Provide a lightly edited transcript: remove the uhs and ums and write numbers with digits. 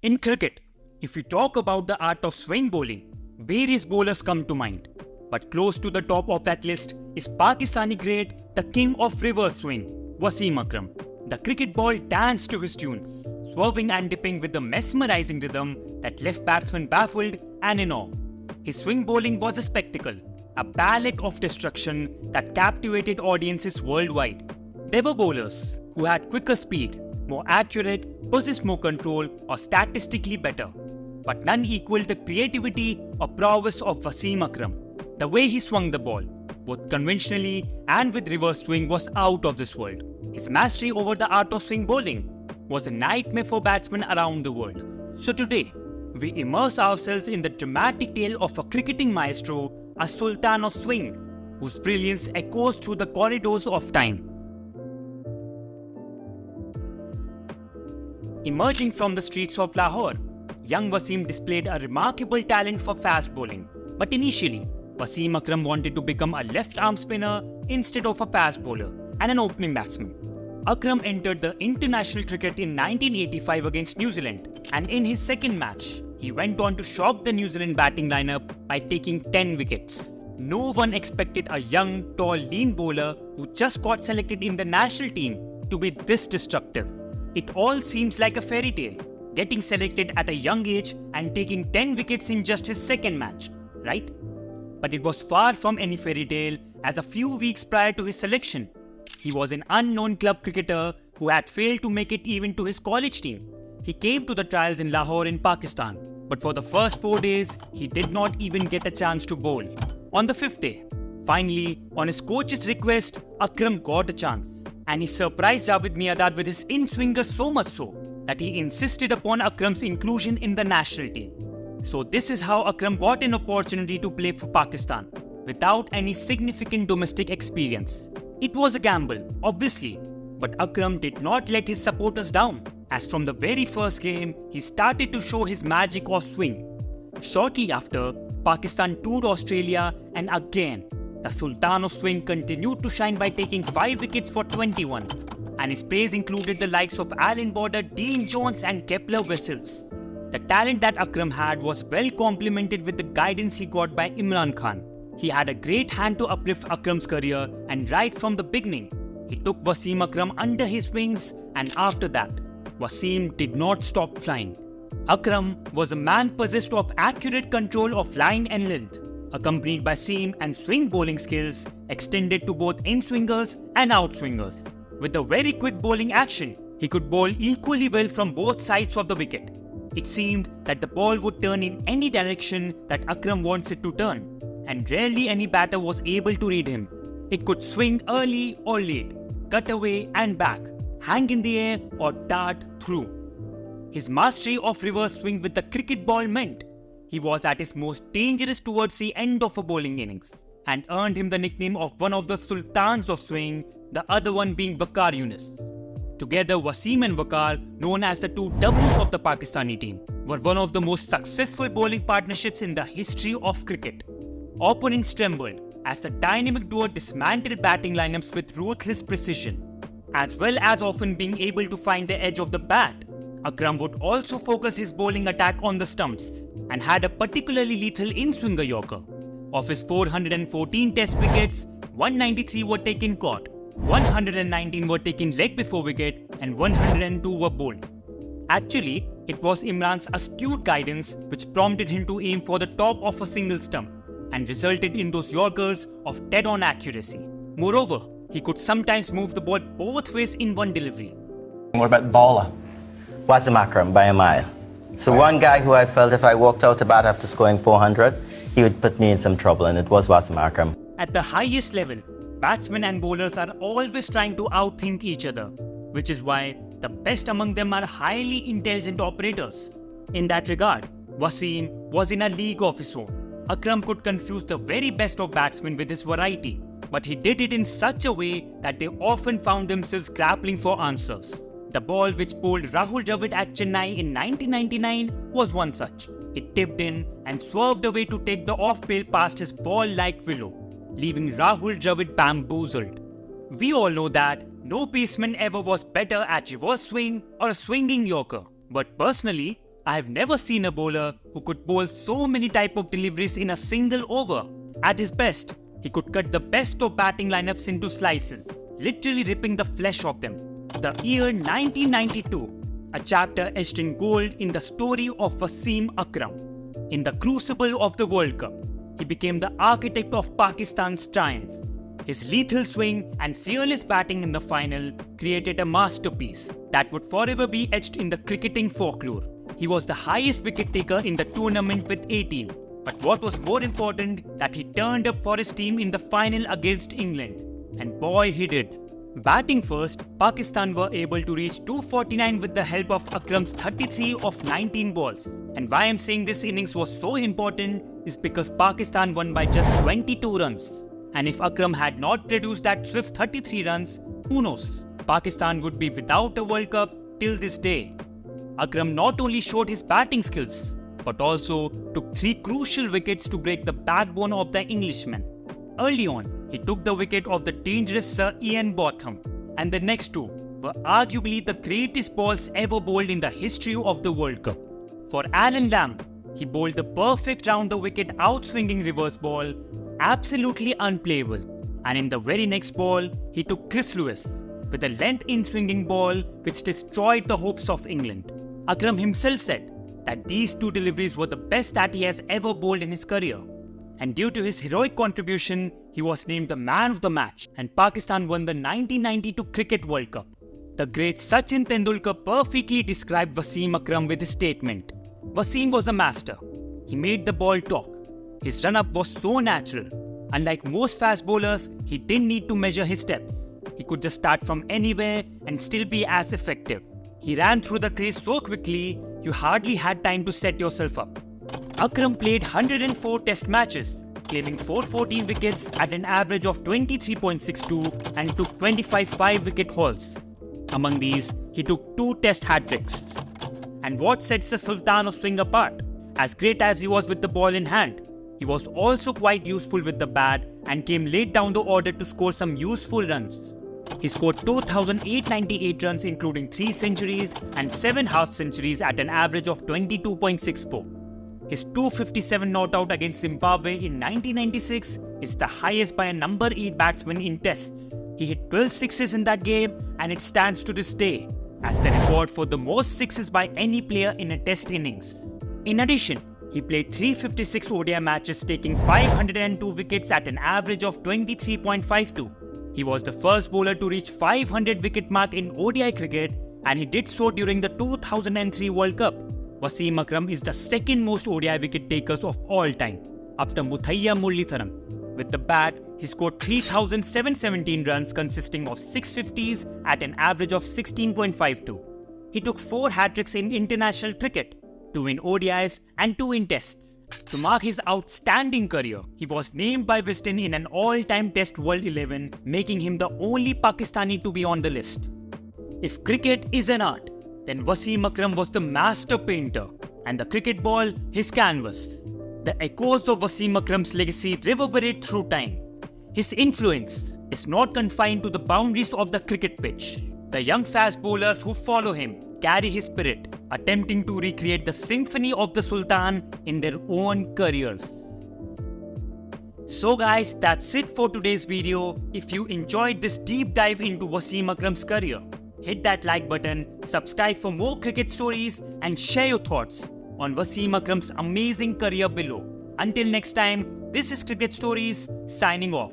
In cricket, if you talk about the art of swing bowling, various bowlers come to mind. But close to the top of that list is Pakistani great, the king of reverse swing, Wasim Akram. The cricket ball danced to his tunes, swerving and dipping with the mesmerizing rhythm that left batsmen baffled and in awe. His swing bowling was a spectacle, a ballet of destruction that captivated audiences worldwide. There were bowlers who had quicker speed, more accurate, possessed more control, or statistically better. But none equaled the creativity or prowess of Wasim Akram. The way he swung the ball, both conventionally and with reverse swing, was out of this world. His mastery over the art of swing bowling was a nightmare for batsmen around the world. So today, we immerse ourselves in the dramatic tale of a cricketing maestro, a Sultan of Swing, whose brilliance echoes through the corridors of time. Emerging from the streets of Lahore, young Wasim displayed a remarkable talent for fast bowling. But initially, Wasim Akram wanted to become a left-arm spinner instead of a fast bowler and an opening batsman. Akram entered the international cricket in 1985 against New Zealand, and in his second match, he went on to shock the New Zealand batting lineup by taking 10 wickets. No one expected a young, tall, lean bowler who just got selected in the national team to be this destructive. It all seems like a fairy tale, getting selected at a young age and taking 10 wickets in just his second match, right? But it was far from any fairy tale, as a few weeks prior to his selection, he was an unknown club cricketer who had failed to make it even to his college team. He came to the trials in Lahore in Pakistan, but for the first 4 days, he did not even get a chance to bowl. On the 5th day, finally, on his coach's request, Akram got a chance, and he surprised Javed Miandad with his in-swinger so much so that he insisted upon Akram's inclusion in the national team. So this is how Akram got an opportunity to play for Pakistan without any significant domestic experience. It was a gamble, obviously, but Akram did not let his supporters down, as from the very first game, he started to show his magic of swing. Shortly after, Pakistan toured Australia, and again, the Sultan of Swing continued to shine by taking 5 wickets for 21, and his praise included the likes of Alan Border, Dean Jones and Kepler Wessels. The talent that Akram had was well complemented with the guidance he got by Imran Khan. He had a great hand to uplift Akram's career, and right from the beginning, he took Wasim Akram under his wings, and after that, Wasim did not stop flying. Akram was a man possessed of accurate control of line and length, accompanied by seam and swing bowling skills extended to both in-swingers and out-swingers. With a very quick bowling action, he could bowl equally well from both sides of the wicket. It seemed that the ball would turn in any direction that Akram wants it to turn, and rarely any batter was able to read him. It could swing early or late, cut away and back, hang in the air or dart through. His mastery of reverse swing with the cricket ball meant he was at his most dangerous towards the end of a bowling innings, and earned him the nickname of one of the Sultans of Swing, the other one being Waqar Yunus. Together, Wasim and Waqar, known as the two doubles of the Pakistani team, were one of the most successful bowling partnerships in the history of cricket. Opponents trembled as the dynamic duo dismantled batting lineups with ruthless precision. As well as often being able to find the edge of the bat, Akram would also focus his bowling attack on the stumps and had a particularly lethal in-swinger yorker. Of his 414 test wickets, 193 were taken caught, 119 were taken leg before wicket, and 102 were bowled. Actually, it was Imran's astute guidance which prompted him to aim for the top of a single stump and resulted in those yorkers of dead-on accuracy. Moreover, he could sometimes move the ball both ways in one delivery. What about bowler? Wasim Akram by a mile. So one guy who I felt if I walked out to bat after scoring 400, he would put me in some trouble, and it was Wasim Akram. At the highest level, batsmen and bowlers are always trying to outthink each other, which is why the best among them are highly intelligent operators. In that regard, Wasim was in a league of his own. Akram could confuse the very best of batsmen with his variety, but he did it in such a way that they often found themselves grappling for answers. The ball which bowled Rahul Dravid at Chennai in 1999 was one such. It tipped in and swerved away to take the off-bail past his ball-like willow, leaving Rahul Dravid bamboozled. We all know that no paceman ever was better at reverse swing or a swinging yorker, but personally, I have never seen a bowler who could bowl so many type of deliveries in a single over. At his best, he could cut the best of batting lineups into slices, literally ripping the flesh off them. The year 1992, a chapter etched in gold in the story of Wasim Akram. In the crucible of the World Cup, he became the architect of Pakistan's triumph. His lethal swing and fearless batting in the final created a masterpiece that would forever be etched in the cricketing folklore. He was the highest wicket taker in the tournament with 18. But what was more important, that he turned up for his team in the final against England. And boy, he did. Batting first, Pakistan were able to reach 249 with the help of Akram's 33 of 19 balls. And why I'm saying this innings was so important is because Pakistan won by just 22 runs. And if Akram had not produced that swift 33 runs, who knows? Pakistan would be without a World Cup till this day. Akram not only showed his batting skills, but also took 3 crucial wickets to break the backbone of the Englishman. Early on, he took the wicket of the dangerous Sir Ian Botham, and the next 2 were arguably the greatest balls ever bowled in the history of the World Cup. For Alan Lamb, he bowled the perfect round-the-wicket out-swinging reverse ball, absolutely unplayable, and in the very next ball, he took Chris Lewis with a length-in swinging ball which destroyed the hopes of England. Akram himself said that these 2 deliveries were the best that he has ever bowled in his career. And due to his heroic contribution, he was named the man of the match and Pakistan won the 1992 Cricket World Cup. The great Sachin Tendulkar perfectly described Wasim Akram with his statement, "Wasim was a master. He made the ball talk. His run-up was so natural. Unlike most fast bowlers, he didn't need to measure his steps. He could just start from anywhere and still be as effective. He ran through the crease so quickly, you hardly had time to set yourself up." Akram played 104 test matches, claiming 414 wickets at an average of 23.62 and took 25 5-wicket hauls. Among these, he took 2 test hat-tricks. And what sets the Sultan of Swing apart? As great as he was with the ball in hand, he was also quite useful with the bat and came late down the order to score some useful runs. He scored 2,898 runs including 3 centuries and 7 half-centuries at an average of 22.64. His 257 not out against Zimbabwe in 1996 is the highest by a number 8 batsman in tests. He hit 12 sixes in that game and it stands to this day as the record for the most sixes by any player in a test innings. In addition, he played 356 ODI matches taking 502 wickets at an average of 23.52. He was the first bowler to reach 500 wicket mark in ODI cricket and he did so during the 2003 World Cup. Wasim Akram is the second most ODI wicket takers of all time, after Muthaiya Muralitharan. With the bat, he scored 3,717 runs consisting of 650s at an average of 16.52. He took 4 hat-tricks in international cricket, 2 in ODIs and 2 in tests. To mark his outstanding career, he was named by Wisden in an all-time Test World 11, making him the only Pakistani to be on the list. If cricket is an art, then Wasim Akram was the master painter, and the cricket ball his canvas. The echoes of Wasim Akram's legacy reverberate through time. His influence is not confined to the boundaries of the cricket pitch. The young fast bowlers who follow him carry his spirit, attempting to recreate the symphony of the Sultan in their own careers. So guys, that's it for today's video. If you enjoyed this deep dive into Wasim Akram's career, hit that like button, subscribe for more cricket stories and share your thoughts on Wasim Akram's amazing career below. Until next time, this is Cricket Stories signing off.